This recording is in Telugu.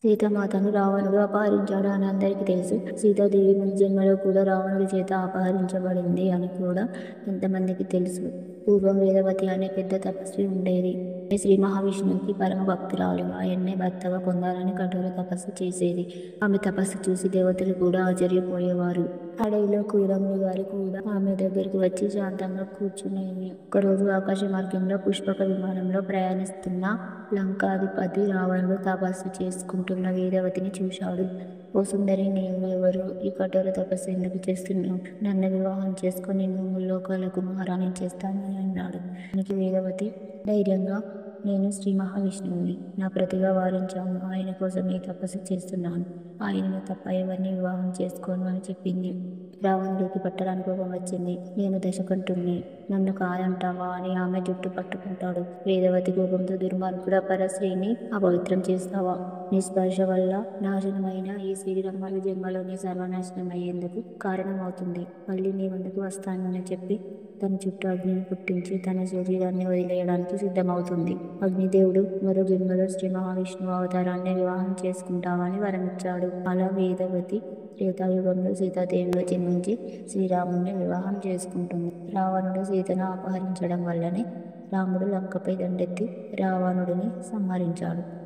సీతామాతను రావణుడు అపహరించాడు అని అందరికీ తెలుసు. సీతాదేవి ముందు జన్మలో కూడా రావణుడి చేత అపహరించబడింది అని కూడా ఎంతమందికి తెలుసు. పూర్వం వేదవతి అనే పెద్ద తపస్వి ఉండేది. శ్రీ మహావిష్ణువుకి పరమ భక్తురాలు. ఆయన్నే భర్తగా పొందాలని కఠోర తపస్సు చేసేది. ఆమె తపస్సు చూసి దేవతలు కూడా ఆశ్చర్యపోయేవారు. అడవిలో కురములు గారు కూడా ఆమె దగ్గరికి వచ్చి శాంతంగా కూర్చునేది. ఒకరోజు ఆకాశ మార్గంలో పుష్పక విమానంలో ప్రయాణిస్తున్న లంకాధిపతి రావణుడు తపస్సు చేసుకుంటున్న వేదవతిని చూశాడు. ఓ సుందరి, నీవు ఎవరు? ఈ కఠోర తపస్సు ఎందుకు చేస్తున్నావు? నన్ను వివాహం చేసుకొని నిన్ను ముల్లోకాలకు మహారాణి చేస్తానని అన్నాడు. దానికి వేదవతి ధైర్యంగా, నేను శ్రీ మహావిష్ణువుని. నా ప్రతిగా వారించాను. ఆయన కోసం ఈ తపస్సు చేస్తున్నాను. ఆయనను తప్ప ఎవరిని వివాహం చేసుకోను అని చెప్పింది. రావణుడికి పట్టడానికి కోపం వచ్చింది. నేను దశకంఠుణ్ణి, నన్ను కాదంటావా అని ఆమె జుట్టు పట్టుకుంటాడు. వేదవతి కోపంతో, దుర్మార్గుడ, పరశ్రీని అపవిత్రం చేస్తావా? నీ స్పర్శ వల్ల నాశనమైన ఈ శరీరం మరో జన్మలోనే సర్వనాశనం అయ్యేందుకు కారణమవుతుంది. మళ్ళీ నీ ముందుకు వస్తాను అని చెప్పి తన చుట్టూ అగ్నిని పుట్టించి తన శరీరాన్ని వదిలేయడానికి సిద్ధమవుతుంది. అగ్నిదేవుడు మరో జన్మలో శ్రీ మహావిష్ణువు అవతారాన్ని వివాహం చేసుకుంటావని వరమిచ్చాడు. అలా వేదవతి త్రేతాయుగంలో సీతాదేవిగా జన్మించి శ్రీరాముడిని వివాహం చేసుకుంటుంది. రావణుడు సీతను అపహరించడం వల్లనే రాముడు లంకపై దండెత్తి రావణుడిని సంహరించాడు.